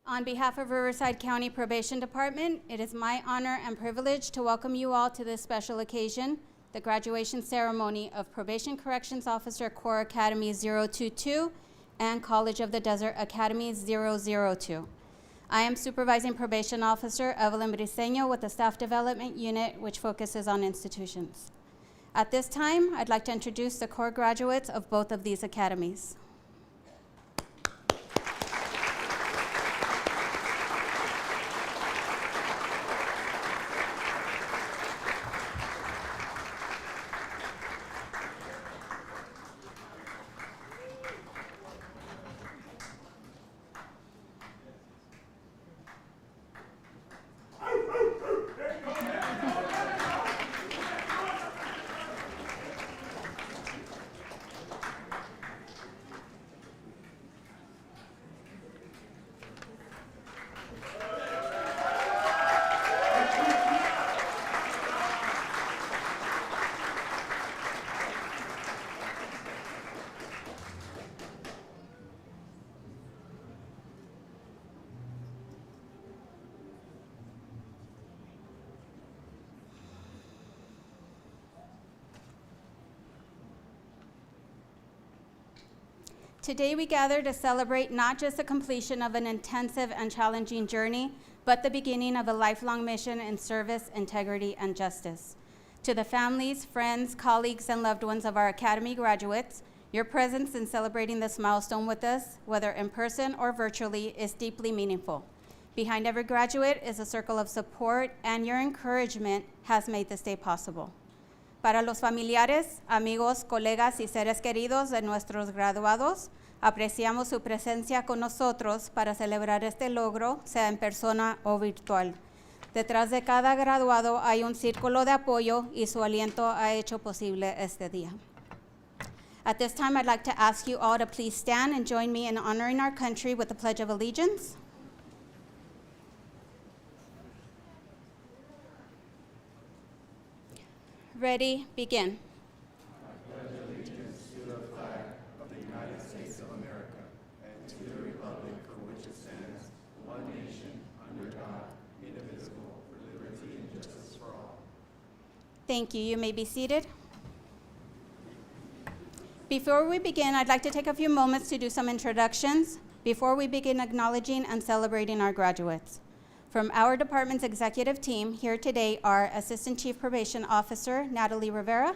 On behalf of Riverside County Probation Department, it is my honor and privilege to welcome you all to this special occasion, the graduation ceremony of Probation Corrections Officer Corps Academy 022 and College of the Desert Academy 002. I am Supervising Probation Officer Evelyn Briceño with the Staff Development Unit, which focuses on institutions. At this time, I'd like to introduce the Corps graduates of both of these academies. Today we gather to celebrate not just the completion of an intensive and challenging journey, but the beginning of a lifelong mission in service, integrity, and justice. To the families, friends, colleagues, and loved ones of our Academy graduates, your presence in celebrating this milestone with us, whether in person or virtually, is deeply meaningful. Behind every graduate is a circle of support, and your encouragement has made this day possible. Para los familiares, amigos, colegas y seres queridos de nuestros graduados, apreciamos su presencia con nosotros para celebrar este logro, sea en persona o virtual. Detrás de cada graduado hay un círculo de apoyo y su aliento ha hecho posible este día. At this time, I'd like to ask you all to please stand and join me in honoring our country with the Pledge of Allegiance. Ready, begin. I pledge allegiance to the flag of the United States of America and to the republic for which it stands, one nation, under God, indivisible, with liberty and justice for all. Thank you. You may be seated. Before we begin, I'd like to take a few moments to do some introductions before we begin acknowledging and celebrating our graduates. From our department's executive team, here today are Assistant Chief Probation Officer Natalie Rivera,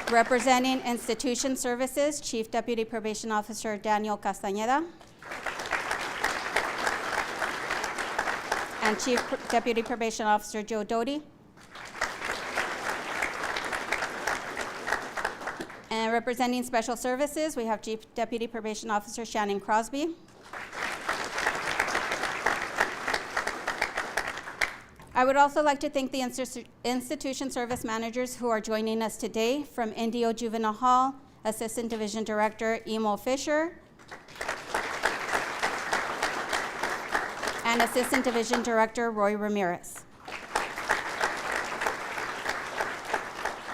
representing Institution Services, Chief Deputy Probation Officer Daniel Castañeda, and Chief Deputy Probation Officer Joe Doty, and representing Special Services, we have Chief Deputy Probation Officer Shannon Crosby. I would also like to thank the institution service managers who are joining us today. From Indio Juvenile Hall, Assistant Division Director Emo Fisher, and Assistant Division Director Roy Ramirez.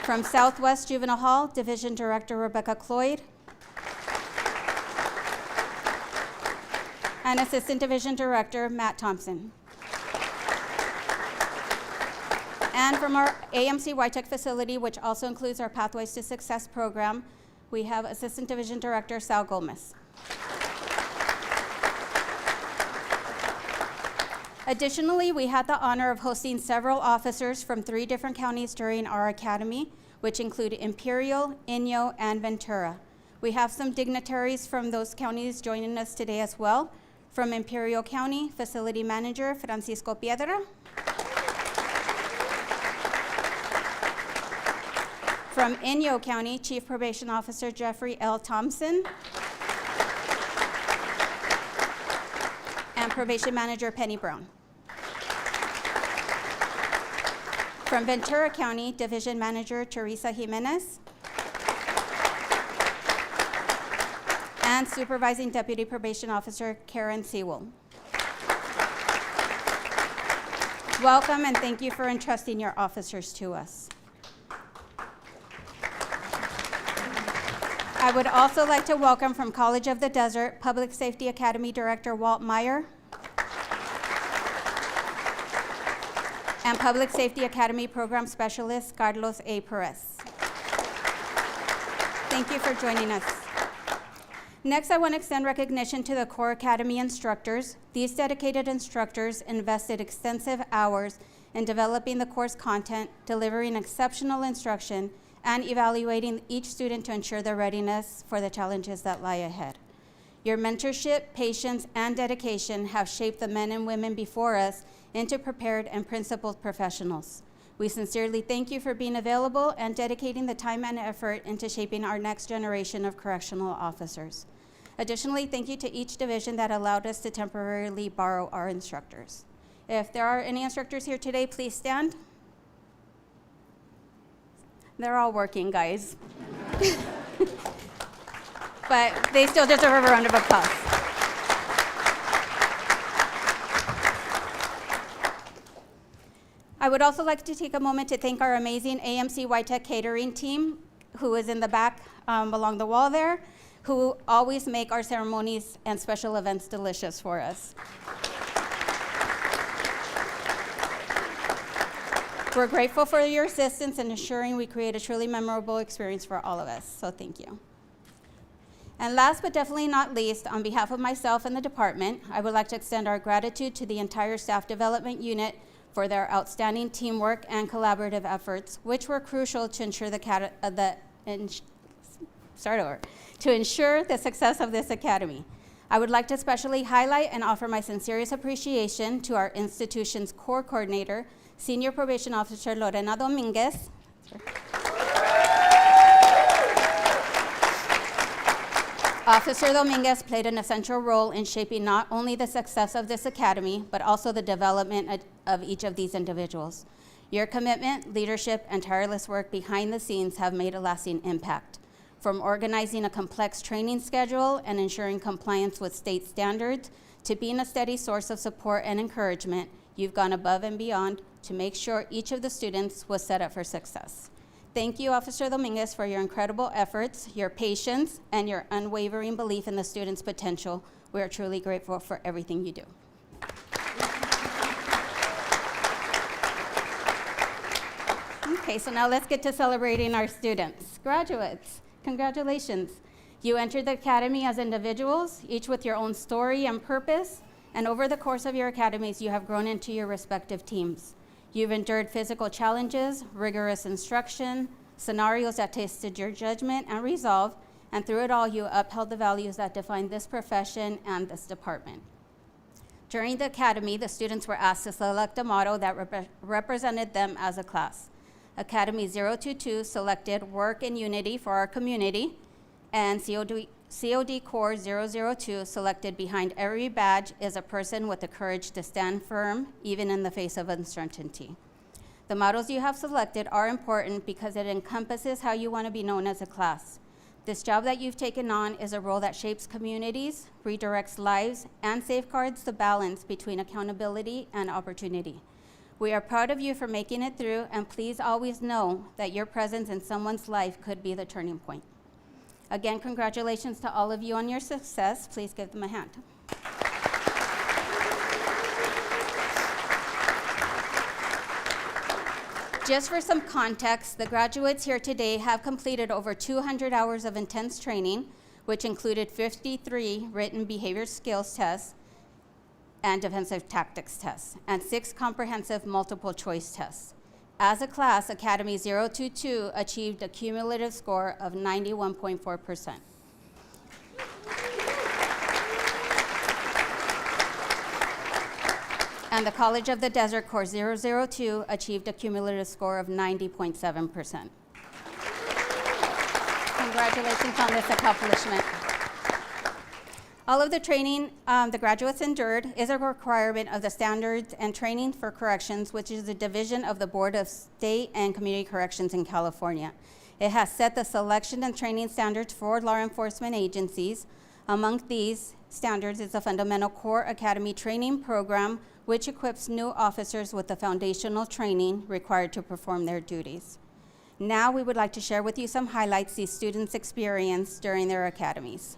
From Southwest Juvenile Hall, Division Director Rebecca Cloyd, and Assistant Division Director Matt Thompson. And from our AMC YTech facility, which also includes our Pathways to Success program, we have Assistant Division Director Sal Gomez. Additionally, we had the honor of hosting several officers from 3 different counties during our academy, which include Imperial, Inyo, and Ventura. We have some dignitaries from those counties joining us today as well. From Imperial County, Facility Manager Francisco Piedra. From Inyo County, Chief Probation Officer Jeffrey L. Thompson. And Probation Manager Penny Brown. From Ventura County, Division Manager Teresa Jimenez. And Supervising Deputy Probation Officer Karen Sewell. Welcome and thank you for entrusting your officers to us. I would also like to welcome from College of the Desert, Public Safety Academy Director Walt Meyer, and Public Safety Academy Program Specialist Carlos A. Perez. Thank you for joining us. Next, I want to extend recognition to the Core Academy instructors. These dedicated instructors invested extensive hours in developing the course content, delivering exceptional instruction, and evaluating each student to ensure their readiness for the challenges that lie ahead. Your mentorship, patience, and dedication have shaped the men and women before us into prepared and principled professionals. We sincerely thank you for being available and dedicating the time and effort into shaping our next generation of correctional officers. Additionally, thank you to each division that allowed us to temporarily borrow our instructors. If there are any instructors here today, please stand. They're all working, guys. But they still deserve a round of applause. I would also like to take a moment to thank our amazing AMC YTech catering team, who is in the back along the wall there, who always make our ceremonies and special events delicious for us. We're grateful for your assistance in ensuring we create a truly memorable experience for all of us, so thank you. And last but definitely not least, on behalf of myself and the department, I would like to extend our gratitude to the entire staff development unit for their outstanding teamwork and collaborative efforts, which were crucial to ensure to ensure the success of this academy. I would like to especially highlight and offer my sincerest appreciation to our institution's core coordinator, Senior Probation Officer Lorena Dominguez. Officer Dominguez played an essential role in shaping not only the success of this academy, but also the development of each of these individuals. Your commitment, leadership, and tireless work behind the scenes have made a lasting impact. From organizing a complex training schedule and ensuring compliance with state standards, to being a steady source of support and encouragement, you've gone above and beyond to make sure each of the students was set up for success. Thank you, Officer Dominguez, for your incredible efforts, your patience, and your unwavering belief in the students' potential. We are truly grateful for everything you do. Okay, so now let's get to celebrating our students. Graduates, congratulations. You entered the academy as individuals, each with your own story and purpose, and over the course of your academies, you have grown into your respective teams. You've endured physical challenges, rigorous instruction, scenarios that tested your judgment and resolve, and through it all, you upheld the values that define this profession and this department. During the academy, the students were asked to select a motto that represented them as a class. Academy 022 selected Work in Unity for Our Community, and COD Core 002 selected Behind Every Badge is a person with the courage to stand firm, even in the face of uncertainty. The mottos you have selected are important because it encompasses how you want to be known as a class. This job that you've taken on is a role that shapes communities, redirects lives, and safeguards the balance between accountability and opportunity. We are proud of you for making it through, and please always know that your presence in someone's life could be the turning point. Again, congratulations to all of you on your success. Please give them a hand. Just for some context, the graduates here today have completed over 200 hours of intense training, which included 53 written behavior skills tests and defensive tactics tests, and 6 comprehensive multiple choice tests. As a class, Academy 022 achieved a cumulative score of 91.4%. And the College of the Desert Core 002 achieved a cumulative score of 90.7%. Congratulations on this accomplishment. All of the training the graduates endured is a requirement of the Standards and Training for Corrections, which is a division of the Board of State and Community Corrections in California. It has set the selection and training standards for law enforcement agencies. Among these standards is the Fundamental Core Academy Training Program, which equips new officers with the foundational training required to perform their duties. Now we would like to share with you some highlights these students experienced during their academies.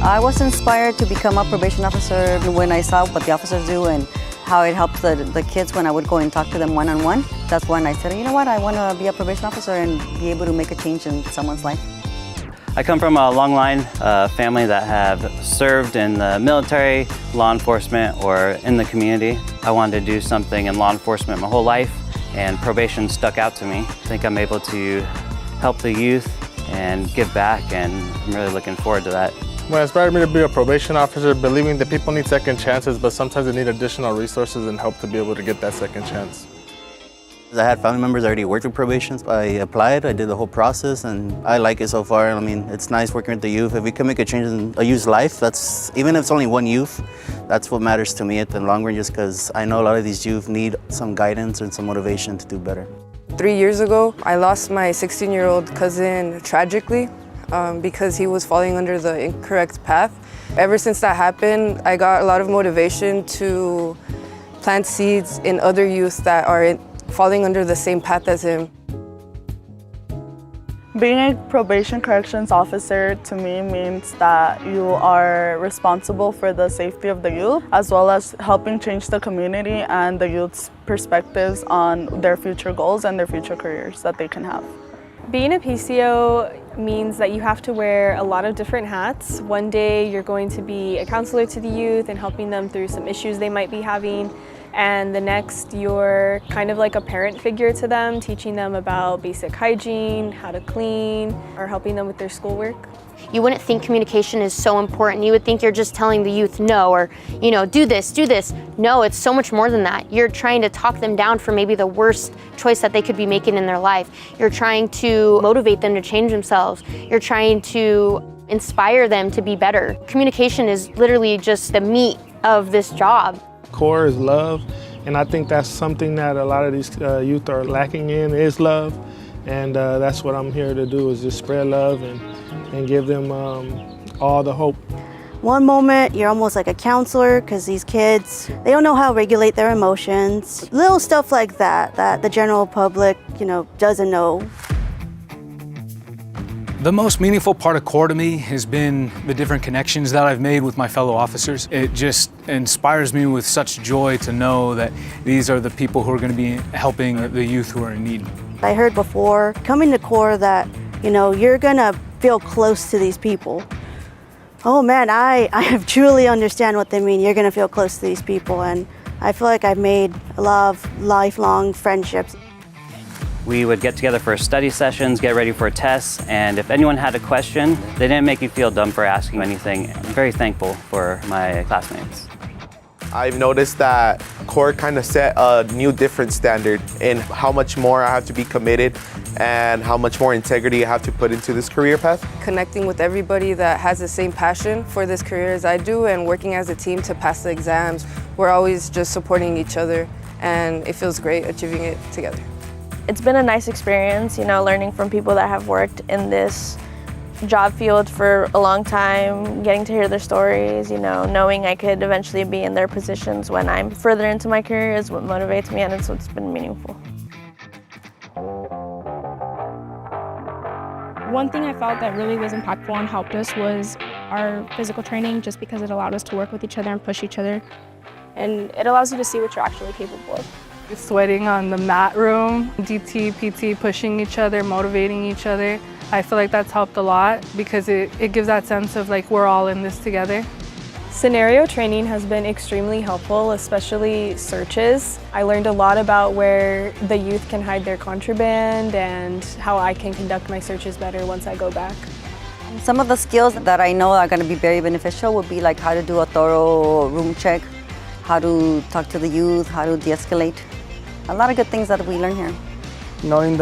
I was inspired to become a probation officer when I saw what the officers do and how it helps the kids when I would go and talk to them one-on-one. That's when I said, you know what, I want to be a probation officer and be able to make a change in someone's life. I come from a long line family that have served in the military, law enforcement, or in the community. I wanted to do something in law enforcement my whole life, and probation stuck out to me. I think I'm able to help the youth and give back, and I'm really looking forward to that. What inspired me to be a probation officer, believing that people need second chances, but sometimes they need additional resources and help to be able to get that second chance. I had family members already worked with probation. I applied, I did the whole process, and I like it so far. I mean, it's nice working with the youth. If we can make a change in a youth's life, that's, even if it's only one youth, that's what matters to me at the long run, just because I know a lot of these youth need some guidance and some motivation to do better. 3 years ago, I lost my 16-year-old cousin tragically because he was falling under the incorrect path. Ever since that happened, I got a lot of motivation to plant seeds in other youth that are falling under the same path as him. Being a probation corrections officer to me means that you are responsible for the safety of the youth, as well as helping change the community and the youth's perspectives on their future goals and their future careers that they can have. Being a PCO means that you have to wear a lot of different hats. One day you're going to be a counselor to the youth and helping them through some issues they might be having. And the next, you're kind of like a parent figure to them, teaching them about basic hygiene, how to clean, or helping them with their schoolwork. You wouldn't think communication is so important. You would think you're just telling the youth no, or, you know, do this, do this. No, it's so much more than that. You're trying to talk them down from maybe the worst choice that they could be making in their life. You're trying to motivate them to change themselves. You're trying to inspire them to be better. Communication is literally just the meat of this job. Core is love, and I think that's something that a lot of these youth are lacking in, is love. And that's what I'm here to do, is just spread love and give them all the hope. One moment you're almost like a counselor because these kids, they don't know how to regulate their emotions. Little stuff like that that the general public, doesn't know. The most meaningful part of CORE to me has been the different connections that I've made with my fellow officers. It just inspires me with such joy to know that these are the people who are going to be helping the youth who are in need. I heard before coming to CORE that, you're gonna feel close to these people. Oh man, I truly understand what they mean. You're gonna feel close to these people, and I feel like I've made a lot of lifelong friendships. We would get together for study sessions, get ready for tests, and if anyone had a question, they didn't make me feel dumb for asking anything. I'm very thankful for my classmates. I've noticed that CORE kind of set a new different standard in how much more I have to be committed and how much more integrity I have to put into this career path. Connecting with everybody that has the same passion for this career as I do and working as a team to pass the exams. We're always just supporting each other, and it feels great achieving it together. It's been a nice experience, learning from people that have worked in this job field for a long time, getting to hear their stories, knowing I could eventually be in their positions when I'm further into my career is what motivates me, and it's what's been meaningful. One thing I felt that really was impactful and helped us was our physical training, just because it allowed us to work with each other and push each other. And it allows you to see what you're actually capable of. Sweating on the mat room, DT, PT, pushing each other, motivating each other. I feel like that's helped a lot because it gives that sense of like we're all in this together. Scenario training has been extremely helpful, especially searches. I learned a lot about where the youth can hide their contraband and how I can conduct my searches better once I go back. Some of the skills that I know are going to be very beneficial would be like how to do a thorough room check, how to talk to the youth, how to de-escalate. A lot of good things that we learn here. Knowing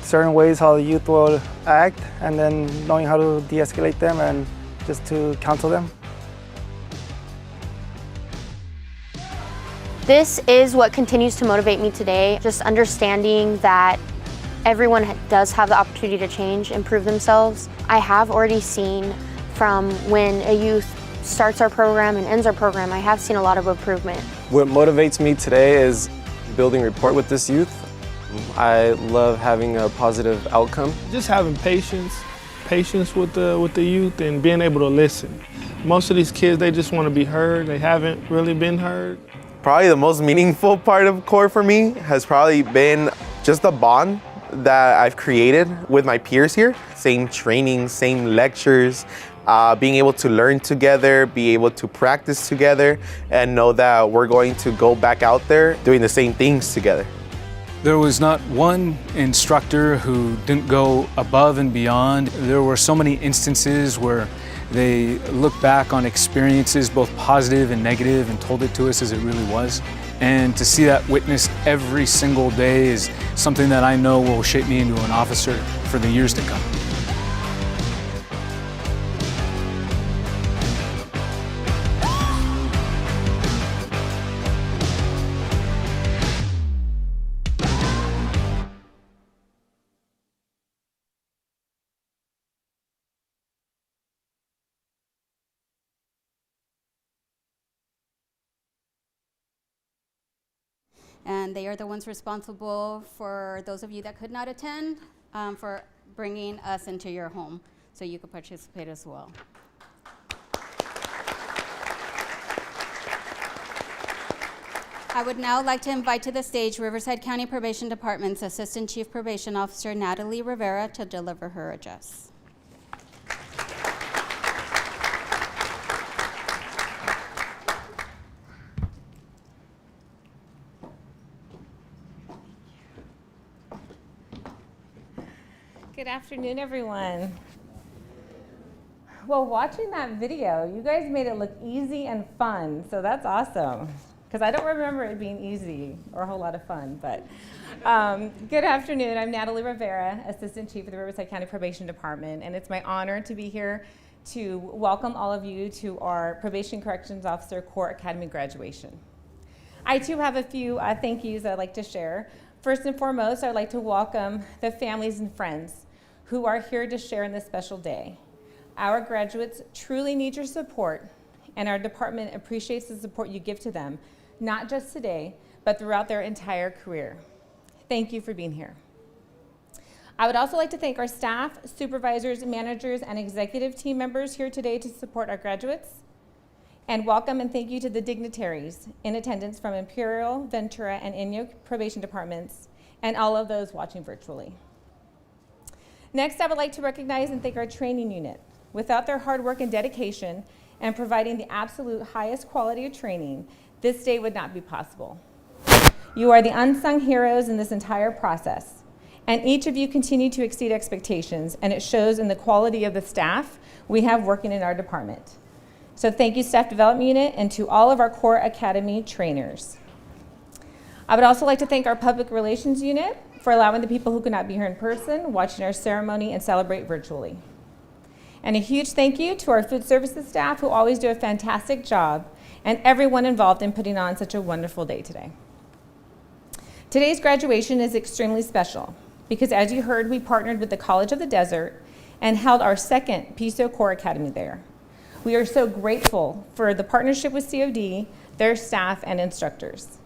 certain ways how the youth will act, and then knowing how to de-escalate them and just to counsel them. This is what continues to motivate me today, just understanding that everyone does have the opportunity to change, improve themselves. I have already seen from when a youth starts our program and ends our program, I have seen a lot of improvement. What motivates me today is building rapport with this youth. I love having a positive outcome. Just having patience with the youth and being able to listen. Most of these kids, they just want to be heard. They haven't really been heard. Probably the most meaningful part of CORE for me has probably been just the bond that I've created with my peers here. Same training, same lectures, being able to learn together, be able to practice together, and know that we're going to go back out there doing the same things together. There was not one instructor who didn't go above and beyond. There were so many instances where they looked back on experiences, both positive and negative, and told it to us as it really was. And to see that witnessed every single day is something that I know will shape me into an officer for the years to come. And they are the ones responsible for those of you that could not attend, for bringing us into your home so you could participate as well. I would now like to invite to the stage Riverside County Probation Department's Assistant Chief Probation Officer, Natalie Rivera, to deliver her address. Good afternoon, everyone. Well, watching that video, you guys made it look easy and fun, so that's awesome. Because I don't remember it being easy or a whole lot of fun, but good afternoon. I'm Natalie Rivera, Assistant Chief of the Riverside County Probation Department, and it's my honor to be here to welcome all of you to our Probation Corrections Officer CORE Academy graduation. I too have a few thank yous I'd like to share. First and foremost, I'd like to welcome the families and friends who are here to share in this special day. Our graduates truly need your support, and our department appreciates the support you give to them, not just today, but throughout their entire career. Thank you for being here. I would also like to thank our staff, supervisors, managers, and executive team members here today to support our graduates. And welcome and thank you to the dignitaries in attendance from Imperial, Ventura, and Inyo probation departments, and all of those watching virtually. Next, I would like to recognize and thank our training unit. Without their hard work and dedication and providing the absolute highest quality of training, this day would not be possible. You are the unsung heroes in this entire process, and each of you continue to exceed expectations, and it shows in the quality of the staff we have working in our department. So thank you, Staff Development Unit, and to all of our CORE Academy trainers. I would also like to thank our Public Relations Unit for allowing the people who could not be here in person watching our ceremony and celebrate virtually. And a huge thank you to our food services staff who always do a fantastic job, and everyone involved in putting on such a wonderful day today. Today's graduation is extremely special because, as you heard, we partnered with the College of the Desert and held our second PCO CORE Academy there. We are so grateful for the partnership with COD, their staff, and instructors.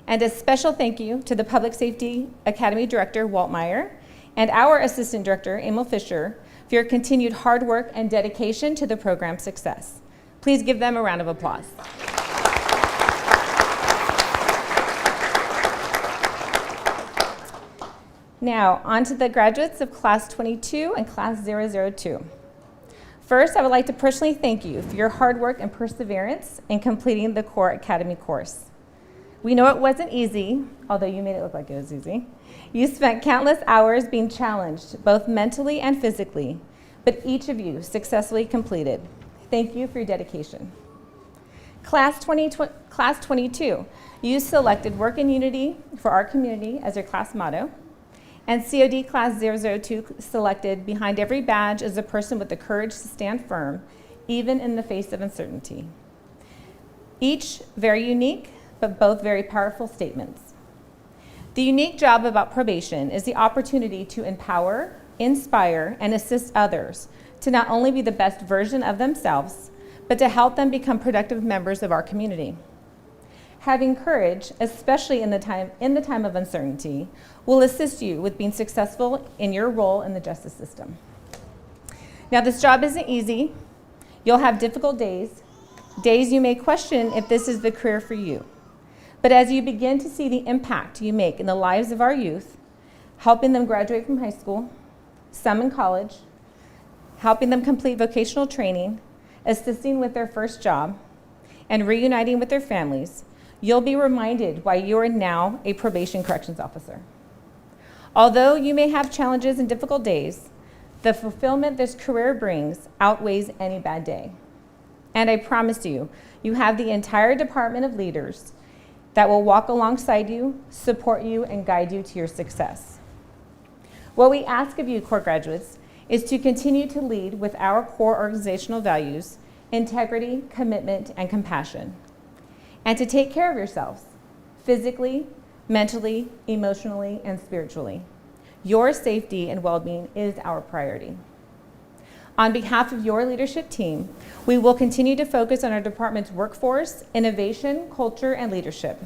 And a special thank you to the Public Safety Academy Director, Walt Meyer, and our Assistant Director, Emil Fisher, for your continued hard work and dedication to the program's success. Please give them a round of applause. Now, on to the graduates of Class 22 and Class 002. First, I would like to personally thank you for your hard work and perseverance in completing the CORE Academy course. We know it wasn't easy, although you made it look like it was easy. You spent countless hours being challenged, both mentally and physically, but each of you successfully completed. Thank you for your dedication. Class 22, you selected Work in Unity for our community as your class motto, and COD Class 002 selected Behind Every Badge is a person with the courage to stand firm, even in the face of uncertainty. Each very unique, but both very powerful statements. The unique job about probation is the opportunity to empower, inspire, and assist others to not only be the best version of themselves, but to help them become productive members of our community. Having courage, especially in the time of uncertainty, will assist you with being successful in your role in the justice system. Now, this job isn't easy. You'll have difficult days you may question if this is the career for you. But as you begin to see the impact you make in the lives of our youth, helping them graduate from high school, some in college, helping them complete vocational training, assisting with their first job, and reuniting with their families, you'll be reminded why you are now a probation corrections officer. Although you may have challenges and difficult days, the fulfillment this career brings outweighs any bad day. And I promise you, you have the entire department of leaders that will walk alongside you, support you, and guide you to your success. What we ask of you, core graduates, is to continue to lead with our core organizational values, integrity, commitment, and compassion, and to take care of yourselves, physically, mentally, emotionally, and spiritually. Your safety and well-being is our priority. On behalf of your leadership team, we will continue to focus on our department's workforce, innovation, culture, and leadership,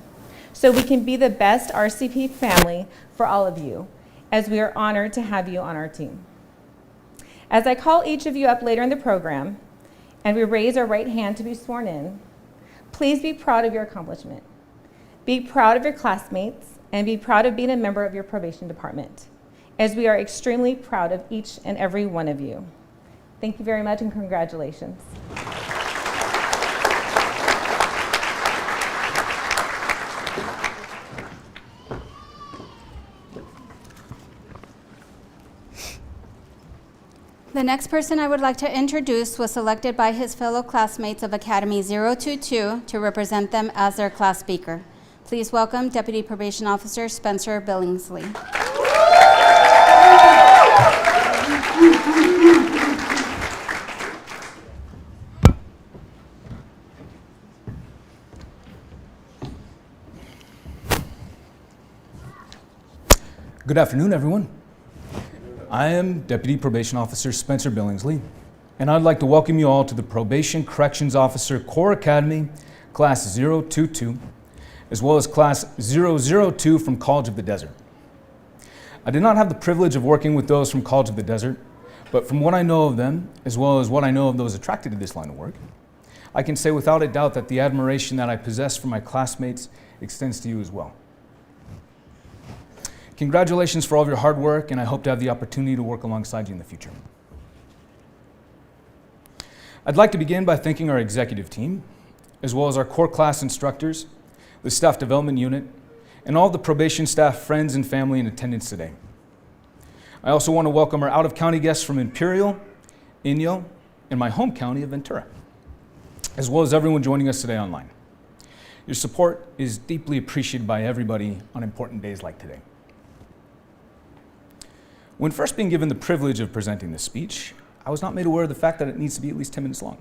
so we can be the best RCP family for all of you, as we are honored to have you on our team. As I call each of you up later in the program, and we raise our right hand to be sworn in, please be proud of your accomplishment. Be proud of your classmates, and be proud of being a member of your probation department, as we are extremely proud of each and every one of you. Thank you very much, and congratulations. The next person I would like to introduce was selected by his fellow classmates of Academy 022 to represent them as their class speaker. Please welcome Deputy Probation Officer Spencer Billingsley. Good afternoon, everyone. I am Deputy Probation Officer Spencer Billingsley, and I'd like to welcome you all to the Probation Corrections Officer Core Academy, Class 022, as well as Class 002 from College of the Desert. I did not have the privilege of working with those from College of the Desert, but from what I know of them, as well as what I know of those attracted to this line of work, I can say without a doubt that the admiration that I possess for my classmates extends to you as well. Congratulations for all of your hard work, and I hope to have the opportunity to work alongside you in the future. I'd like to begin by thanking our executive team, as well as our core class instructors, the staff development unit, and all the probation staff, friends, and family in attendance today. I also want to welcome our out-of-county guests from Imperial, Inyo, and my home county of Ventura, as well as everyone joining us today online. Your support is deeply appreciated by everybody on important days like today. When first being given the privilege of presenting this speech, I was not made aware of the fact that it needs to be at least 10 minutes long.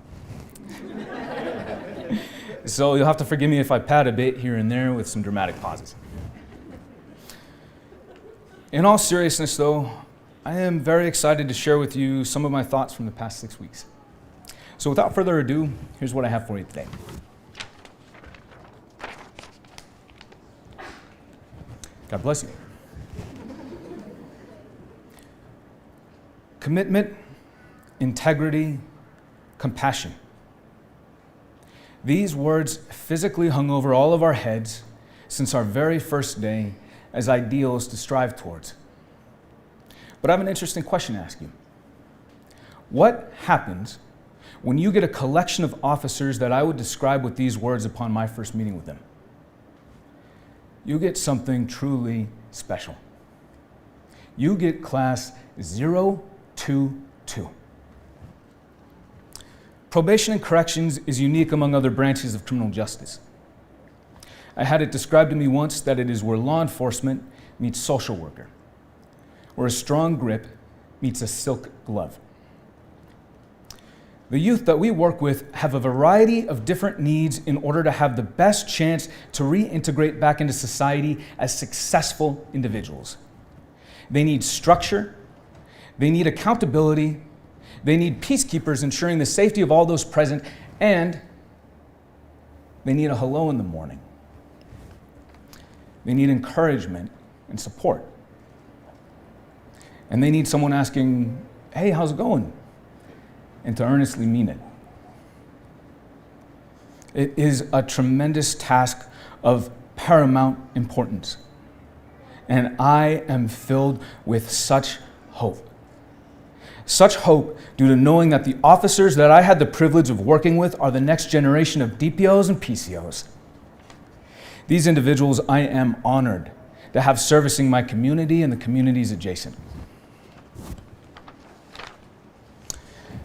So you'll have to forgive me if I pad a bit here and there with some dramatic pauses. In all seriousness, though, I am very excited to share with you some of my thoughts from the past 6 weeks. So without further ado, here's what I have for you today. God bless you. Commitment, integrity, compassion. These words physically hung over all of our heads since our very first day as ideals to strive towards. But I have an interesting question to ask you. What happens when you get a collection of officers that I would describe with these words upon my first meeting with them? You get something truly special. You get Class 022. Probation and corrections is unique among other branches of criminal justice. I had it described to me once that it is where law enforcement meets social worker, where a strong grip meets a silk glove. The youth that we work with have a variety of different needs in order to have the best chance to reintegrate back into society as successful individuals. They need structure, they need accountability, they need peacekeepers ensuring the safety of all those present, and they need a hello in the morning. They need encouragement and support. And they need someone asking, hey, how's it going? And to earnestly mean it. It is a tremendous task of paramount importance. And I am filled with such hope. Such hope due to knowing that the officers that I had the privilege of working with are the next generation of DPOs and PCOs. These individuals I am honored to have servicing my community and the communities adjacent.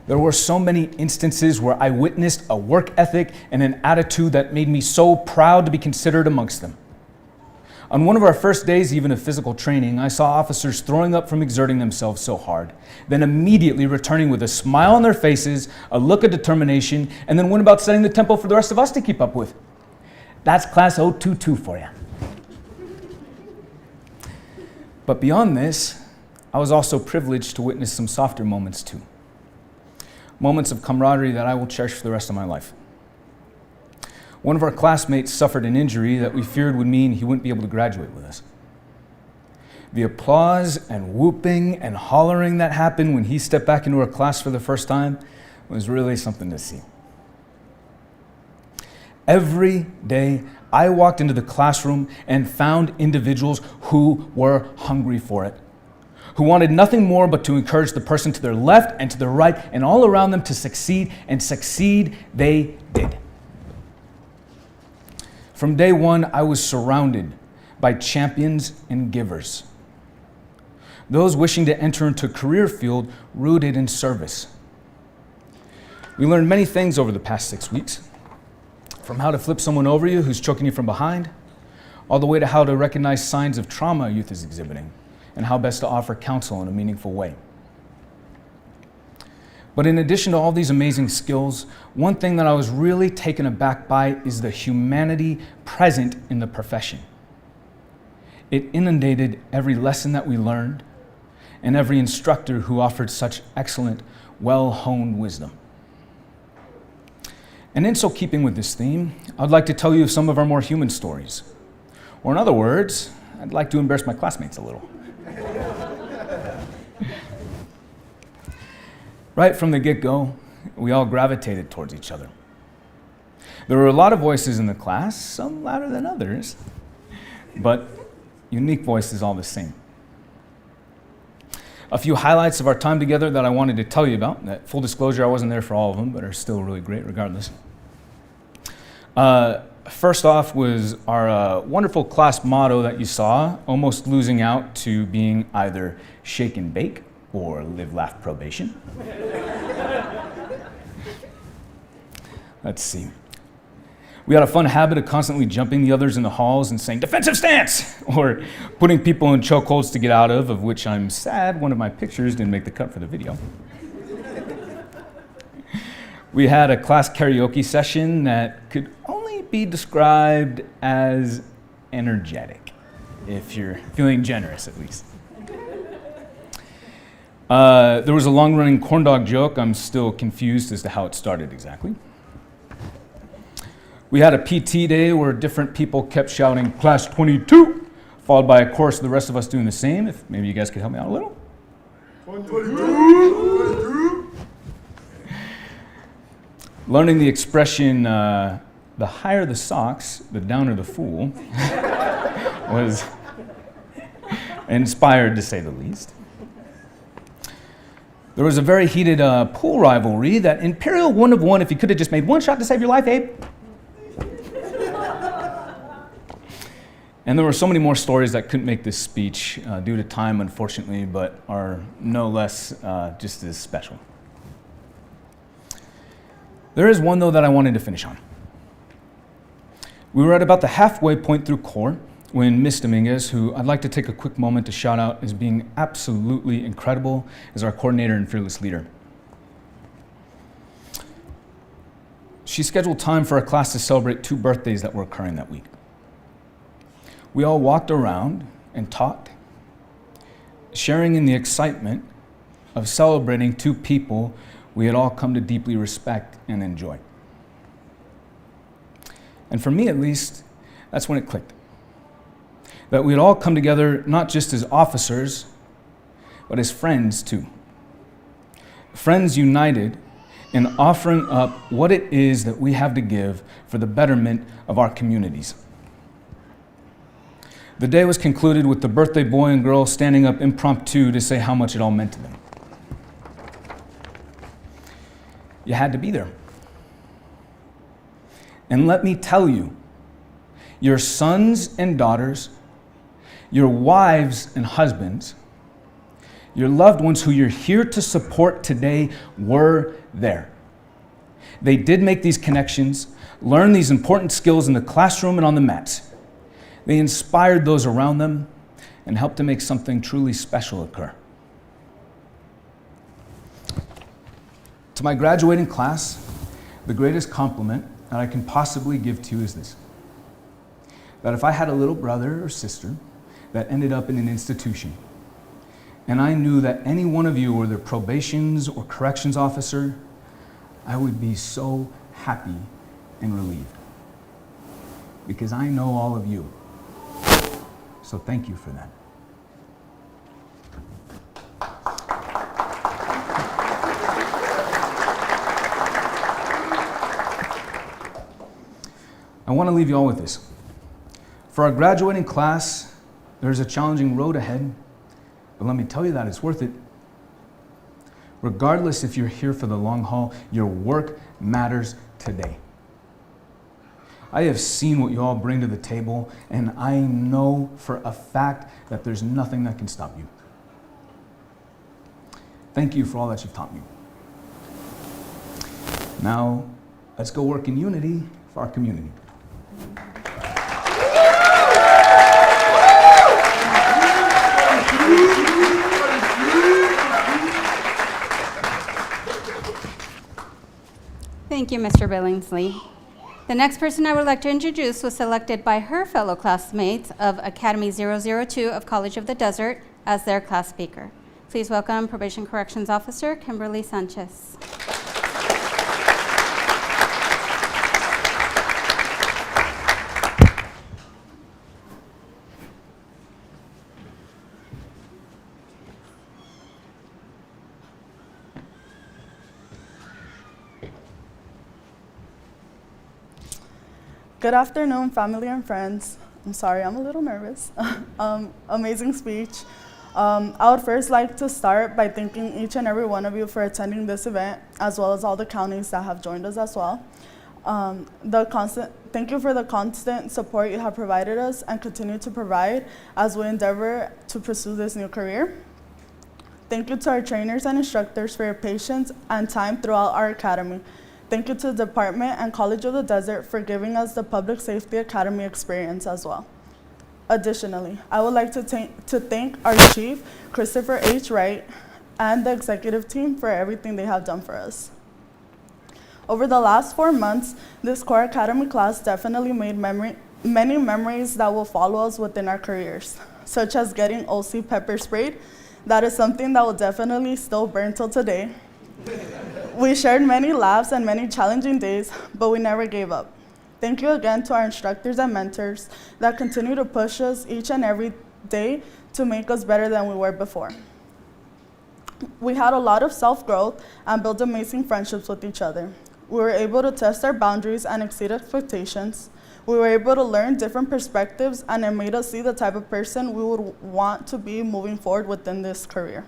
There were so many instances where I witnessed a work ethic and an attitude that made me so proud to be considered amongst them. On one of our first days even of physical training, I saw officers throwing up from exerting themselves so hard, then immediately returning with a smile on their faces, a look of determination, and then went about setting the tempo for the rest of us to keep up with. That's Class 022 for you. But beyond this, I was also privileged to witness some softer moments too. Moments of camaraderie that I will cherish for the rest of my life. One of our classmates suffered an injury that we feared would mean he wouldn't be able to graduate with us. The applause and whooping and hollering that happened when he stepped back into our class for the first time was really something to see. Every day, I walked into the classroom and found individuals who were hungry for it, who wanted nothing more but to encourage the person to their left and to their right and all around them to succeed, and succeed they did. From day one, I was surrounded by champions and givers. Those wishing to enter into a career field rooted in service. We learned many things over the past 6 weeks, from how to flip someone over you who's choking you from behind, all the way to how to recognize signs of trauma a youth is exhibiting, and how best to offer counsel in a meaningful way. But in addition to all these amazing skills, one thing that I was really taken aback by is the humanity present in the profession. It inundated every lesson that we learned and every instructor who offered such excellent, well-honed wisdom. And in so keeping with this theme, I'd like to tell you some of our more human stories. Or in other words, I'd like to embarrass my classmates a little. Right from the get-go, we all gravitated towards each other. There were a lot of voices in the class, some louder than others, but unique voices all the same. A few highlights of our time together that I wanted to tell you about. That, full disclosure, I wasn't there for all of them, but are still really great regardless. First off was our wonderful class motto that you saw, almost losing out to being either shake and bake or live, laugh, probation. Let's see. We had a fun habit of constantly jumping the others in the halls and saying, defensive stance, or putting people in chokeholds to get out of which I'm sad one of my pictures didn't make the cut for the video. We had a class karaoke session that could only be described as energetic, if you're feeling generous at least. There was a long-running corn dog joke. I'm still confused as to how it started exactly. We had a PT day where different people kept shouting, Class 22, followed by a chorus of the rest of us doing the same. If maybe you guys could help me out a little. 22. Learning the expression, the higher the socks, the downer the fool, was inspired to say the least. There was a very heated pool rivalry that Imperial wouldn't have won if you could have just made one shot to save your life, Abe. And there were so many more stories that couldn't make this speech due to time, unfortunately, but are no less just as special. There is one, though, that I wanted to finish on. We were at about the halfway point through core when Ms. Dominguez, who I'd like to take a quick moment to shout out as being absolutely incredible as our coordinator and fearless leader. she scheduled time for our class to celebrate 2 birthdays that were occurring that week. We all walked around and talked, sharing in the excitement of celebrating 2 people we had all come to deeply respect and enjoy. And for me, at least, that's when it clicked. That we had all come together not just as officers, but as friends too. Friends united in offering up what it is that we have to give for the betterment of our communities. The day was concluded with the birthday boy and girl standing up impromptu to say how much it all meant to them. You had to be there. And let me tell you, your sons and daughters, your wives and husbands, your loved ones who you're here to support today were there. They did make these connections, learn these important skills in the classroom and on the mats. They inspired those around them and helped to make something truly special occur. To my graduating class, the greatest compliment that I can possibly give to you is this: that if I had a little brother or sister that ended up in an institution, and I knew that any one of you were their probations or corrections officer, I would be so happy and relieved. Because I know all of you. So thank you for that. I want to leave you all with this. For our graduating class, there's a challenging road ahead, but let me tell you that it's worth it. Regardless if you're here for the long haul, your work matters today. I have seen what you all bring to the table, and I know for a fact that there's nothing that can stop you. Thank you for all that you've taught me. Now, let's go work in unity for our community. Thank you, Mr. Billingsley. The next person I would like to introduce was selected by her fellow classmates of Academy 002 of College of the Desert as their class speaker. Please welcome Probation Corrections Officer Kimberly Sanchez. Good afternoon, family and friends. I'm sorry, I'm a little nervous. Amazing speech. I would first like to start by thanking each and every one of you for attending this event, as well as all the counties that have joined us as well. Thank you for the constant support you have provided us and continue to provide as we endeavor to pursue this new career. Thank you to our trainers and instructors for your patience and time throughout our academy. Thank you to the Department and College of the Desert for giving us the Public Safety Academy experience as well. Additionally, I would like to thank our Chief, Christopher H. Wright, and the executive team for everything they have done for us. Over the last 4 months, this Core Academy class definitely made many memories that will follow us within our careers, such as getting OC pepper sprayed. That is something that will definitely still burn till today. We shared many laughs and many challenging days, but we never gave up. Thank you again to our instructors and mentors that continue to push us each and every day to make us better than we were before. We had a lot of self-growth and built amazing friendships with each other. We were able to test our boundaries and exceed expectations. We were able to learn different perspectives, and it made us see the type of person we would want to be moving forward within this career.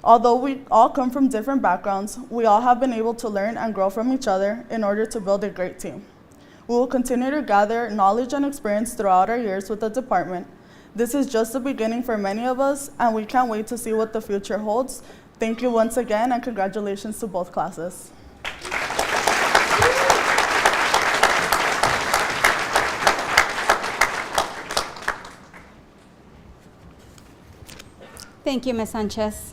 Although we all come from different backgrounds, we all have been able to learn and grow from each other in order to build a great team. We will continue to gather knowledge and experience throughout our years with the department. This is just the beginning for many of us, and we can't wait to see what the future holds. Thank you once again, and congratulations to both classes. Thank you, Ms. Sanchez.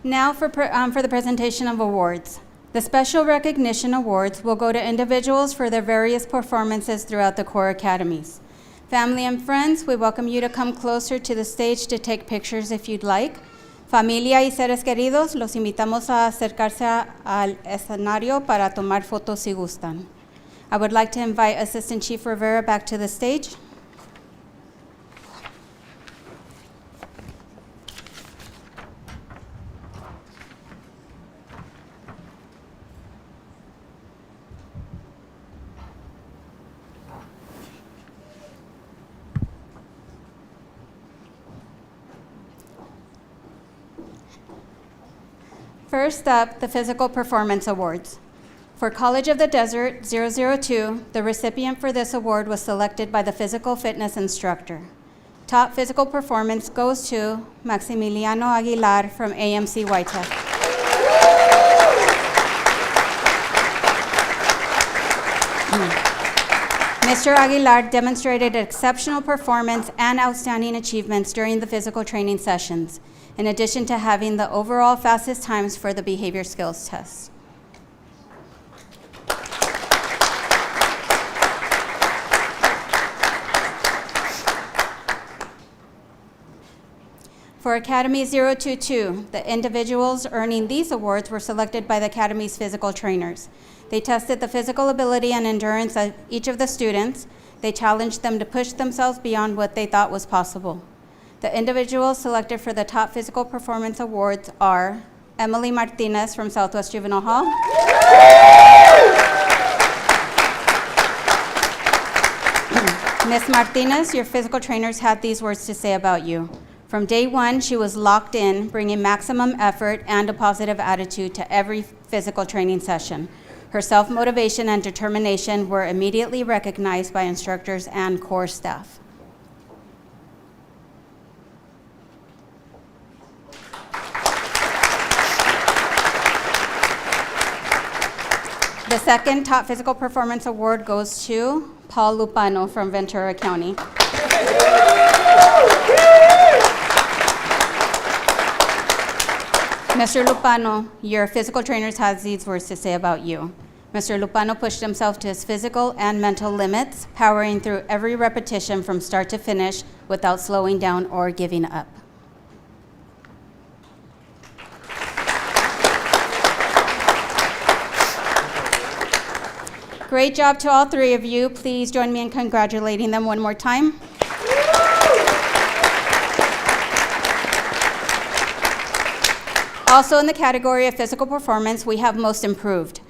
Now for the presentation of awards. The special recognition awards will go to individuals for their various performances throughout the core academies. Family and friends, we welcome you to come closer to the stage to take pictures if you'd like. Familia y seres queridos, los invitamos a acercarse al escenario para tomar fotos si gustan. I would like to invite Assistant Chief Rivera back to the stage. First up, the Physical Performance Awards. For College of the Desert 002, the recipient for this award was selected by the physical fitness instructor. Top physical performance goes to Maximiliano Aguilar from AMC Whitech. Mr. Aguilar demonstrated exceptional performance and outstanding achievements during the physical training sessions, in addition to having the overall fastest times for the behavior skills test. For Academy 022, the individuals earning these awards were selected by the Academy's physical trainers. They tested the physical ability and endurance of each of the students. They challenged them to push themselves beyond what they thought was possible. The individuals selected for the top physical performance awards are Emily Martinez from Southwest Juvenile Hall, Ms. Martinez, your physical trainers had these words to say about you. From day one, she was locked in, bringing maximum effort and a positive attitude to every physical training session. Her self-motivation and determination were immediately recognized by instructors and core staff. The second top physical performance award goes to Paul Lupano from Ventura County. Mr. Lupano, your physical trainers had these words to say about you. Mr. Lupano pushed himself to his physical and mental limits, powering through every repetition from start to finish without slowing down or giving up. Great job to all three of you. Please join me in congratulating them one more time. Also in the category of physical performance, we have Most Improved.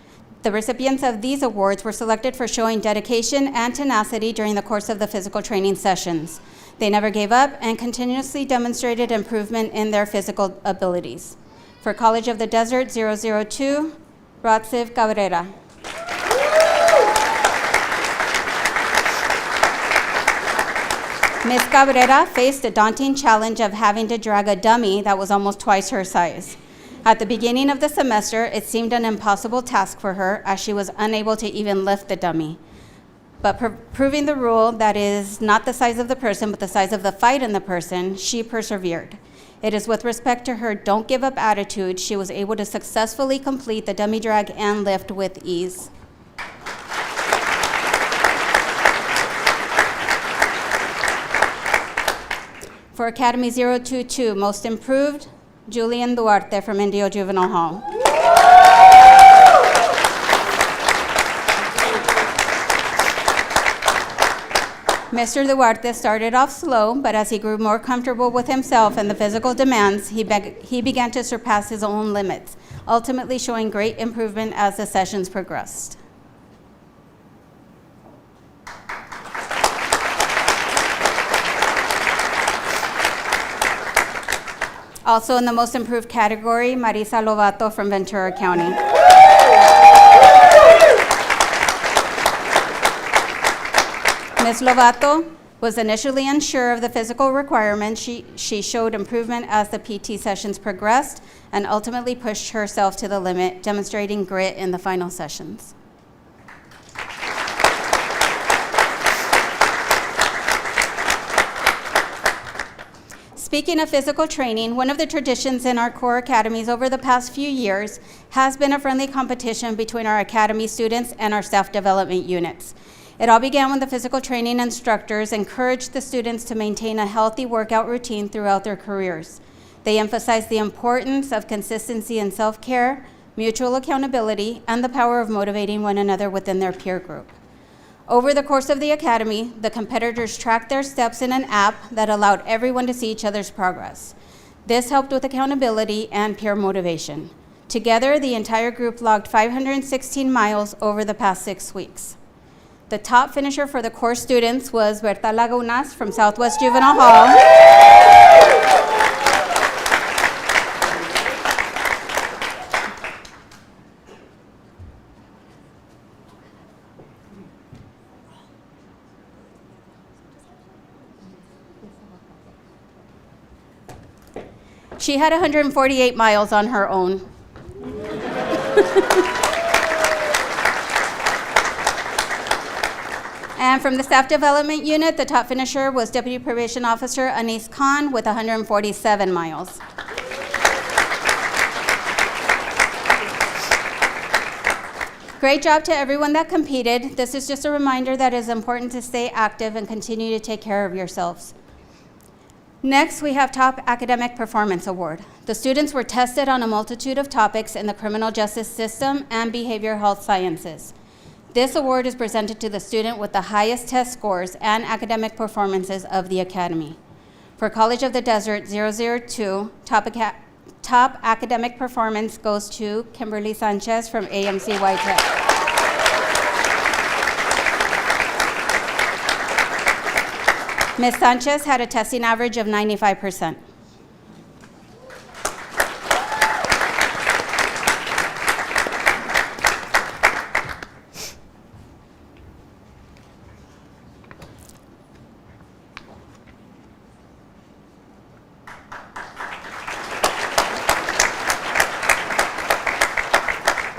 The recipients of these awards were selected for showing dedication and tenacity during the course of the physical training sessions. They never gave up and continuously demonstrated improvement in their physical abilities. For College of the Desert 002, Ratsiv Cabrera. Ms. Cabrera faced a daunting challenge of having to drag a dummy that was almost twice her size. At the beginning of the semester, it seemed an impossible task for her as she was unable to even lift the dummy. But proving the rule that is not the size of the person, but the size of the fight in the person, she persevered. It is with respect to her don't give up attitude, she was able to successfully complete the dummy drag and lift with ease. For Academy 022, Most Improved, Julian Duarte from Indio Juvenile Hall. Mr. Duarte started off slow, but as he grew more comfortable with himself and the physical demands, he began to surpass his own limits, ultimately showing great improvement as the sessions progressed. Also in the Most Improved category, Marisa Lovato from Ventura County. Ms. Lovato was initially unsure of the physical requirements. She showed improvement as the PT sessions progressed and ultimately pushed herself to the limit, demonstrating grit in the final sessions. Speaking of physical training, one of the traditions in our core academies over the past few years has been a friendly competition between our academy students and our staff development units. It all began when the physical training instructors encouraged the students to maintain a healthy workout routine throughout their careers. They emphasized the importance of consistency and self-care, mutual accountability, and the power of motivating one another within their peer group. Over the course of the academy, the competitors tracked their steps in an app that allowed everyone to see each other's progress. This helped with accountability and peer motivation. Together, the entire group logged 516 miles over the past 6 weeks. The top finisher for the core students was Berta Lagunas from Southwest Juvenile Hall. She had 148 miles on her own. And from the staff development unit, the top finisher was Deputy Probation Officer Anis Khan with 147 miles. Great job to everyone that competed. This is just a reminder that it is important to stay active and continue to take care of yourselves. Next, we have Top Academic Performance Award. The students were tested on a multitude of topics in the criminal justice system and behavioral health sciences. This award is presented to the student with the highest test scores and academic performances of the academy. For College of the Desert 002, top academic performance goes to Kimberly Sanchez from AMC Whitehall. Ms. Sanchez had a testing average of 95%.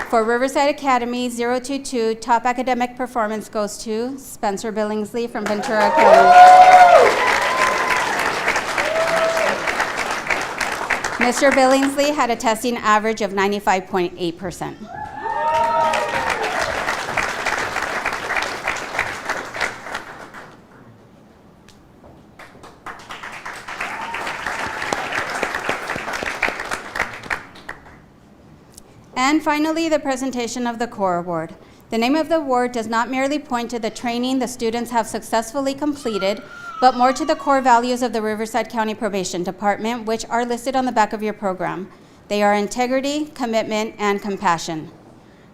For Riverside Academy 022, top academic performance goes to Spencer Billingsley from Ventura County. Mr. Billingsley had a testing average of 95.8%. And finally, the presentation of the CORE Award. The name of the award does not merely point to the training the students have successfully completed, but more to the core values of the Riverside County Probation Department, which are listed on the back of your program. They are integrity, commitment, and compassion.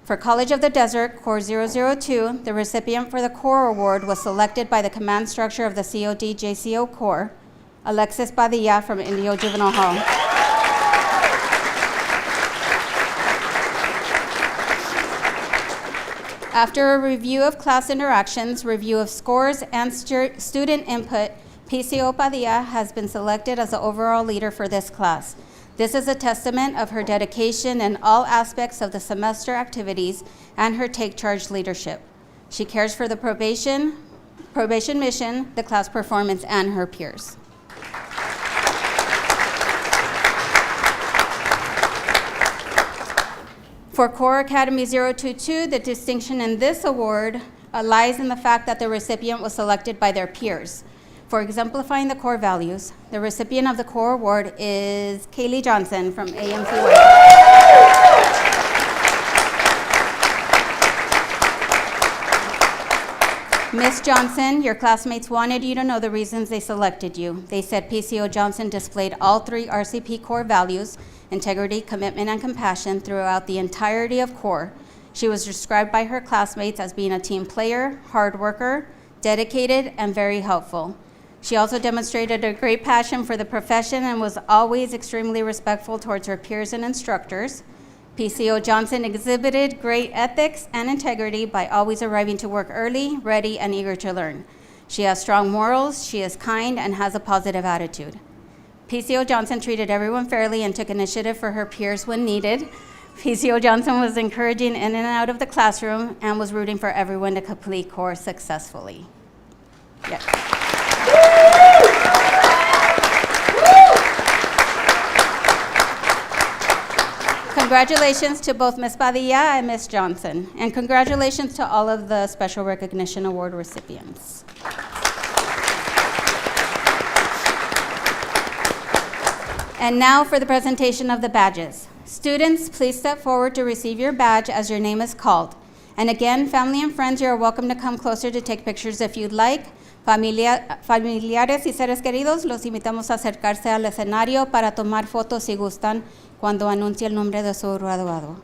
For College of the Desert, Core 002, the recipient for the CORE Award was selected by the command structure of the COD JCO Corps, Alexis Padilla from Indio Juvenile Hall. After a review of class interactions, review of scores, and student input, PCO Padilla has been selected as the overall leader for this class. This is a testament of her dedication in all aspects of the semester activities and her take charge leadership. She cares for the probation mission, the class performance, and her peers. For Core Academy 022, the distinction in this award lies in the fact that the recipient was selected by their peers. For exemplifying the core values, the recipient of the Core Award is Kaylee Johnson from AMC White. Miss Johnson, your classmates wanted you to know the reasons they selected you. They said PCO Johnson displayed all 3 RCP core values: integrity, commitment, and compassion throughout the entirety of CORE. She was described by her classmates as being a team player, hard worker, dedicated, and very helpful. She also demonstrated a great passion for the profession and was always extremely respectful towards her peers and instructors. PCO Johnson exhibited great ethics and integrity by always arriving to work early, ready, and eager to learn. She has strong morals, she is kind, and has a positive attitude. PCO Johnson treated everyone fairly and took initiative for her peers when needed. PCO Johnson was encouraging in and out of the classroom and was rooting for everyone to complete CORE successfully. Yes. Congratulations to both Ms. Padilla and Ms. Johnson, and congratulations to all of the Special Recognition Award recipients. And now for the presentation of the badges. Students, please step forward to receive your badge as your name is called. And again, family and friends, you are welcome to come closer to take pictures if you'd like. Familiares y seres queridos, los invitamos a acercarse al escenario para tomar fotos si gustan cuando anuncie el nombre de su graduado.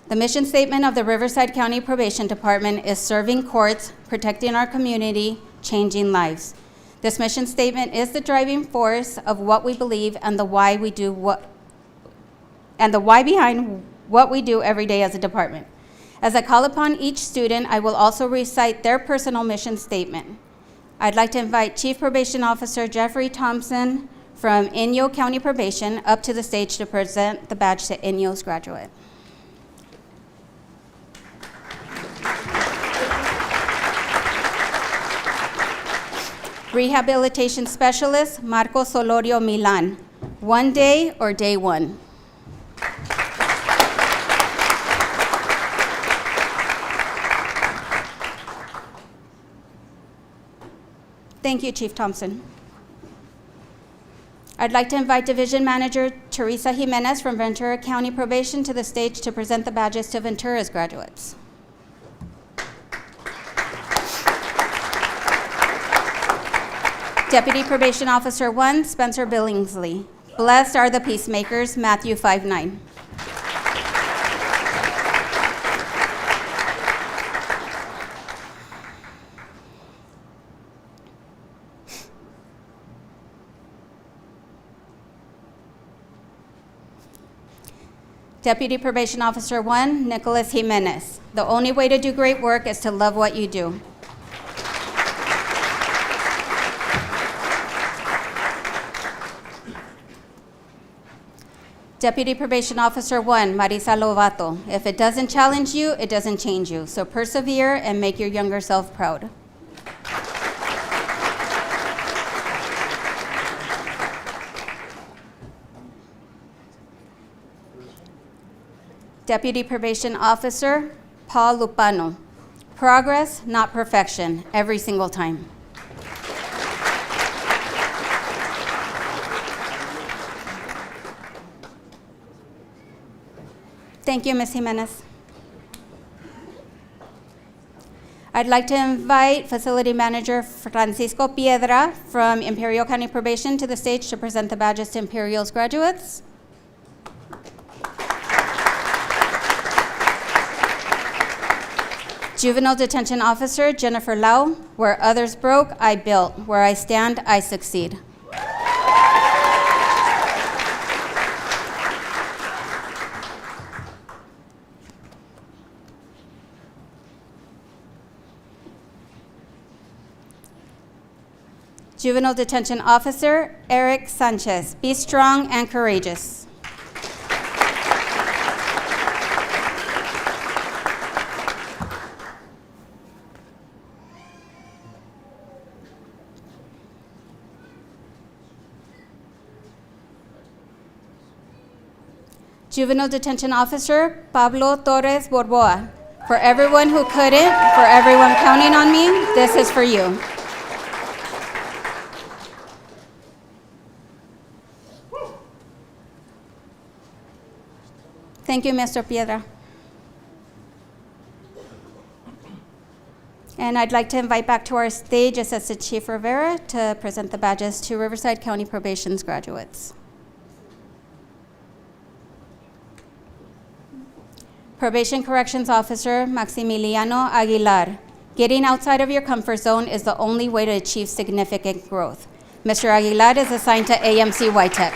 The mission statement of the Riverside County Probation Department is serving courts, protecting our community, changing lives. This mission statement is the driving force of what we believe and the why behind what we do every day as a department. As I call upon each student, I will also recite their personal mission statement. I'd like to invite Chief Probation Officer Jeffrey Thompson from Inyo County Probation up to the stage to present the badge to Inyo's graduate. Rehabilitation Specialist Marcos Solorio Milan. One day or day one? Thank you, Chief Thompson. I'd like to invite Division Manager Teresa Jimenez from Ventura County Probation to the stage to present the badges to Ventura's graduates. Deputy Probation Officer 1, Spencer Billingsley. Blessed are the peacemakers, Matthew 5:9. Deputy Probation Officer 1, Nicholas Jimenez. The only way to do great work is to love what you do. Deputy Probation Officer 1, Marisa Lovato. If it doesn't challenge you, it doesn't change you. So persevere and make your younger self proud. Deputy Probation Officer Paul Lupano. Progress, not perfection, every single time. Thank you, Ms. Jimenez. I'd like to invite Facility Manager Francisco Piedra from Imperial County Probation to the stage to present the badges to Imperial's graduates. Juvenile Detention Officer Jennifer Lau. Where others broke, I built. Where I stand, I succeed. Juvenile Detention Officer Eric Sanchez. Be strong and courageous. Juvenile Detention Officer Pablo Torres Borboa. For everyone who couldn't, for everyone counting on me, this is for you. Thank you, Mr. Piedra. And I'd like to invite back to our stage Assistant Chief Rivera to present the badges to Riverside County Probation's graduates. Probation Corrections Officer Maximiliano Aguilar. Getting outside of your comfort zone is the only way to achieve significant growth. Mr. Aguilar is assigned to AMC YTech.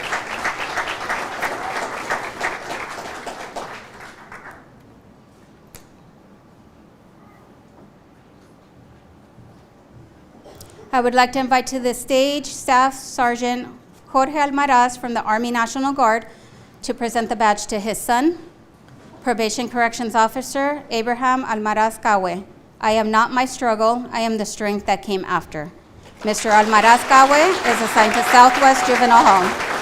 I would like to invite to the stage Staff Sergeant Jorge Almaraz from the Army National Guard to present the badge to his son. Probation Corrections Officer Abraham Almaraz Cawe. I am not my struggle, I am the strength that came after. Mr. Almaraz Cawe is assigned to Southwest Juvenile Hall.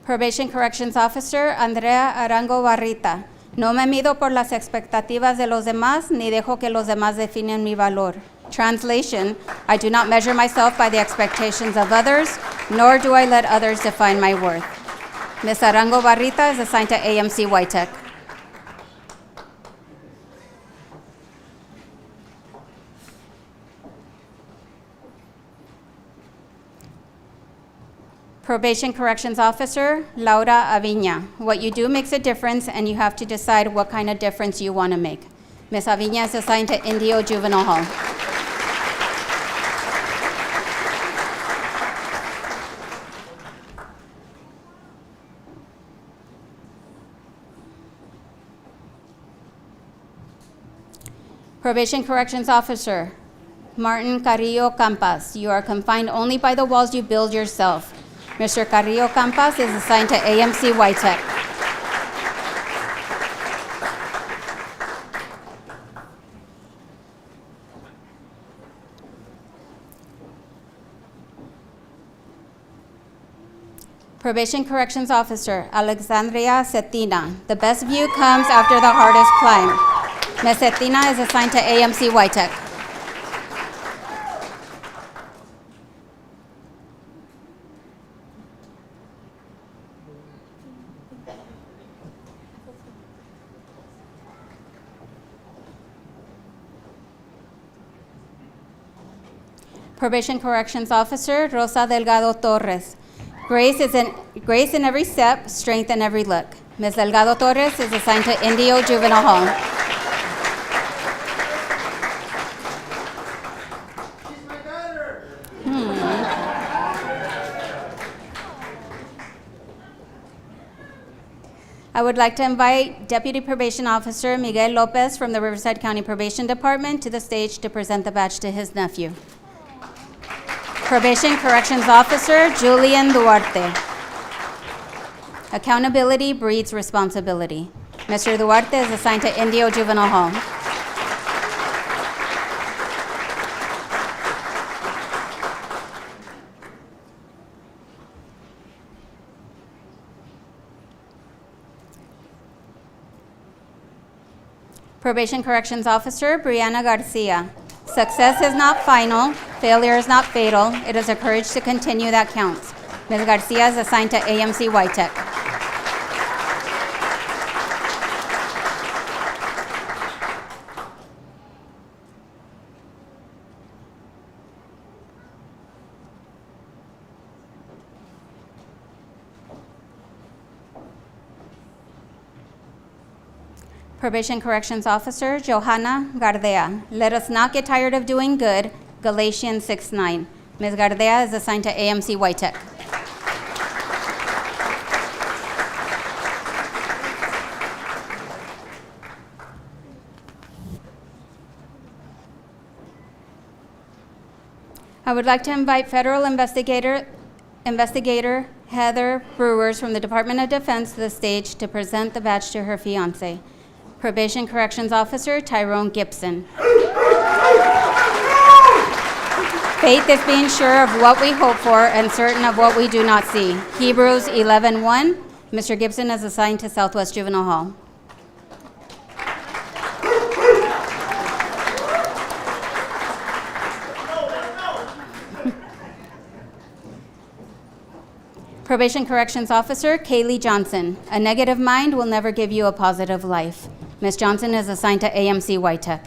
Probation Corrections Officer Andrea Arango Barrita. No me mido por las expectativas de los demás, ni dejo que los demás definen mi valor. Translation, I do not measure myself by the expectations of others, nor do I let others define my worth. Ms. Arango Barrita is assigned to AMC Whitech. Probation Corrections Officer, Laura Aviña. What you do makes a difference, and you have to decide what kind of difference you want to make. Ms. Aviña is assigned to Indio Juvenile Hall. Probation Corrections Officer, Martin Carrillo Campas. You are confined only by the walls you build yourself. Mr. Carrillo Campas is assigned to AMC Whitech. Probation Corrections Officer, Alexandria Cetina. The best view comes after the hardest climb. Ms. Cetina is assigned to AMC Whitech. Probation Corrections Officer, Rosa Delgado Torres. Grace in every step, strength in every look. Ms. Delgado Torres is assigned to Indio Juvenile Hall. I would like to invite Deputy Probation Officer Miguel Lopez from the Riverside County Probation Department to the stage to present the badge to his nephew. Probation Corrections Officer Julian Duarte. Accountability breeds responsibility. Mr. Duarte is assigned to Indio Juvenile Hall. Probation Corrections Officer Brianna Garcia. Success is not final, failure is not fatal, it is the courage to continue that counts. Ms. Garcia is assigned to AMC Whitech. Probation Corrections Officer Johanna Gardea. Let us not get tired of doing good, Galatians 6:9. Ms. Gardea is assigned to AMC Whitech. I would like to invite federal investigator Heather Brewers from the Department of Defense to the stage to present the badge to her fiancé. Probation Corrections Officer Tyrone Gibson. Faith is being sure of what we hope for and certain of what we do not see. Hebrews 11:1. Mr. Gibson is assigned to Southwest Juvenile Hall. Probation Corrections Officer Kaylee Johnson. A negative mind will never give you a positive life. Ms. Johnson is assigned to AMC Whitech.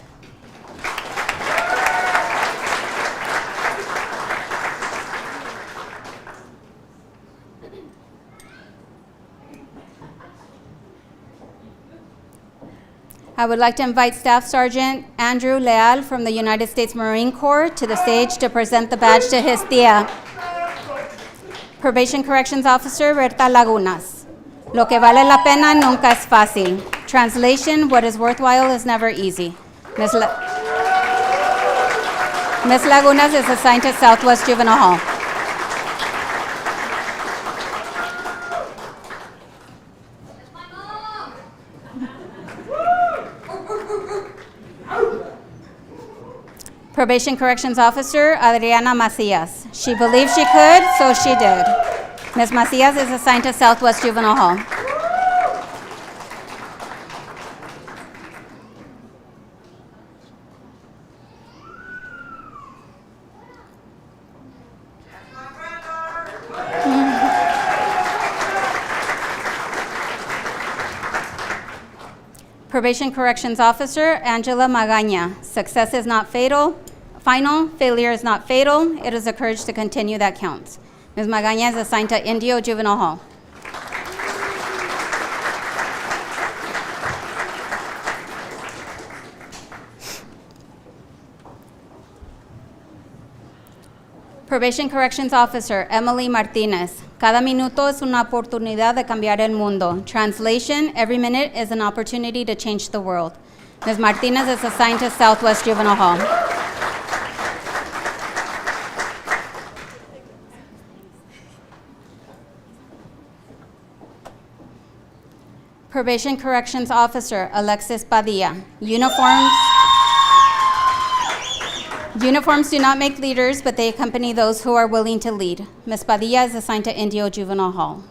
I would like to invite Staff Sergeant Andrew Leal from the United States Marine Corps to the stage to present the badge to his tía. Probation Corrections Officer Berta Lagunas. Lo que vale la pena nunca es fácil. Translation, what is worthwhile is never easy. Ms. Lagunas is assigned to Southwest Juvenile Hall. Probation Corrections Officer Adriana Macias. She believed she could, so she did. Ms. Macias is assigned to Southwest Juvenile Hall. Probation Corrections Officer, Angela Magaña. Success is not final, failure is not fatal. It is the courage to continue that counts. Ms. Magaña is assigned to Indio Juvenile Hall. Probation Corrections Officer, Emily Martinez. Cada minuto es una oportunidad de cambiar el mundo. Translation, every minute is an opportunity to change the world. Ms. Martinez is assigned to Southwest Juvenile Hall. Probation Corrections Officer, Alexis Padilla. Uniforms do not make leaders, but they accompany those who are willing to lead. Ms. Padilla is assigned to Indio Juvenile Hall.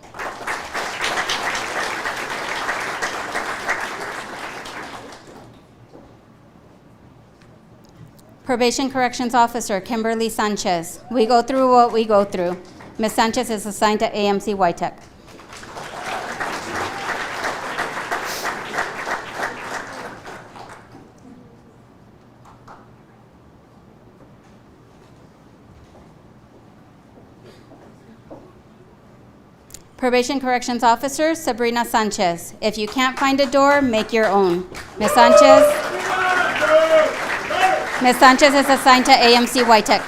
Probation Corrections Officer, Kimberly Sanchez. We go through what we go through. Ms. Sanchez is assigned to AMC YTech. Probation Corrections Officer, Sabrina Sanchez. If you can't find a door, make your own. Ms. Sanchez is assigned to AMC YTech.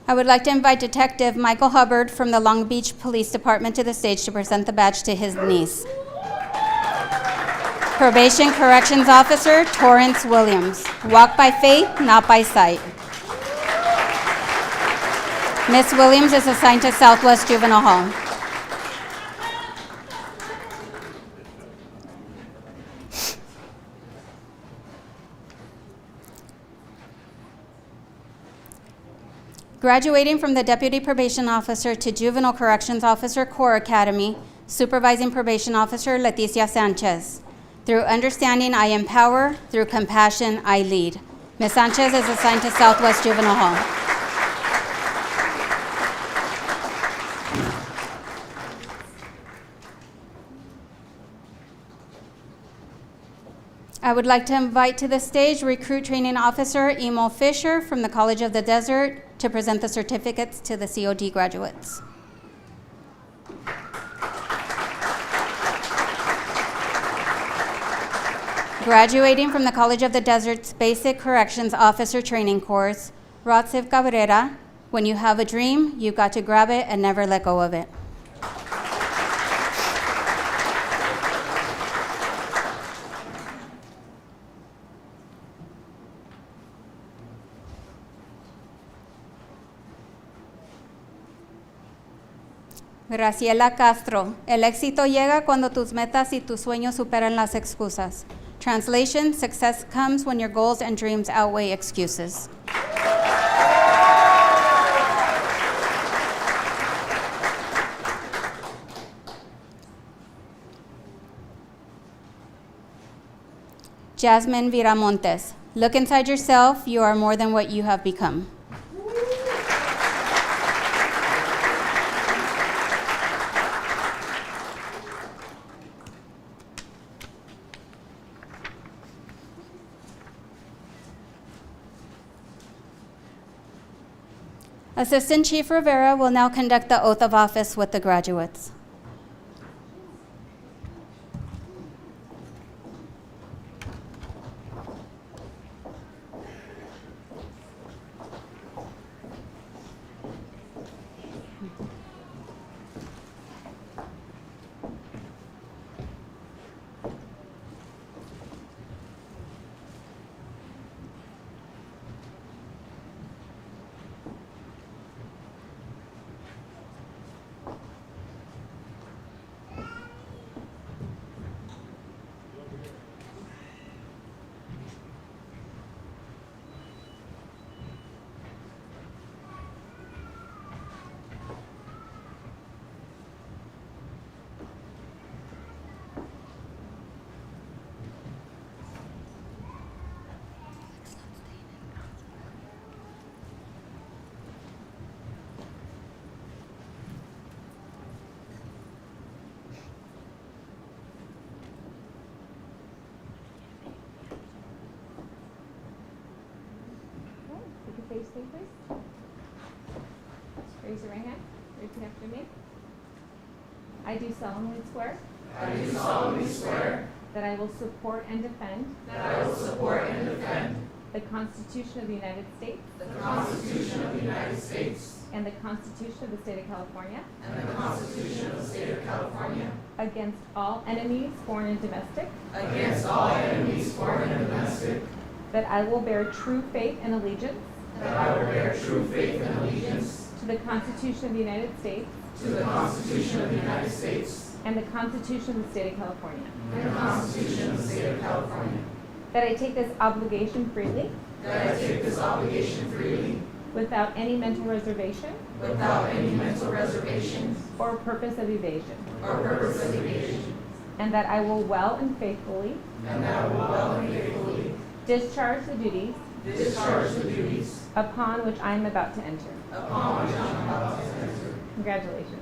I would like to invite Detective Michael Hubbard from the Long Beach Police Department to the stage to present the badge to his niece. Probation Corrections Officer, Torrance Williams. Walk by faith, not by sight. Ms. Williams is assigned to Southwest Juvenile Hall. Graduating from the Deputy Probation Officer to Juvenile Corrections Officer Corps Academy, Supervising Probation Officer Leticia Sanchez. Through understanding, I empower. Through compassion, I lead. Ms. Sanchez is assigned to Southwest Juvenile Hall. I would like to invite to the stage Recruit Training Officer Emo Fisher from the College of the Desert to present the certificates to the COD graduates. Graduating from the College of the Desert's Basic Corrections Officer Training Course, Rotsiv Cabrera. When you have a dream, you've got to grab it and never let go of it. Graciela Castro. El éxito llega cuando tus metas y tus sueños superan las excusas. Translation, success comes when your goals and dreams outweigh excuses. Jasmine Viramontes. Look inside yourself. You are more than what you have become. Assistant Chief Rivera will now conduct the oath of office with the graduates. stage, please. Raise your right hand. Repeat after me. I do solemnly swear. I do solemnly swear that I will support and defend. that I will support and defend the Constitution of the United States. the Constitution of the United States and the Constitution of the State of California. and the Constitution of the State of California Against all enemies, foreign and domestic. against all enemies, foreign and domestic. That I will bear true faith and allegiance. That I will bear true faith and allegiance to the Constitution of the United States. to the Constitution of the United States and the Constitution of the State of California. and the Constitution of the State of California. That I take this obligation freely. That I take this obligation freely Without any mental reservation. without any mental reservations or purpose of evasion. or purpose of evasion. And that I will well and faithfully. And that I will well and faithfully discharge the duties. discharge the duties upon which I am about to enter. upon which I am about to enter. Congratulations.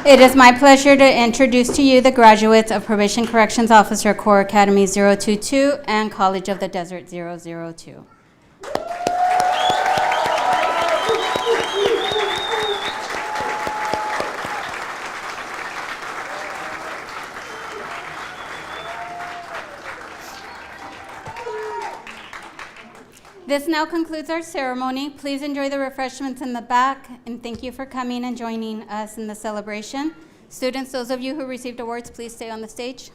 It is my pleasure to introduce to you the graduates of Probation Corrections Officer Corps Academy 022 and College of the Desert 002. This now concludes our ceremony. Please enjoy the refreshments in the back, and thank you for coming and joining us in the celebration. Students, those of you who received awards, please stay on the stage.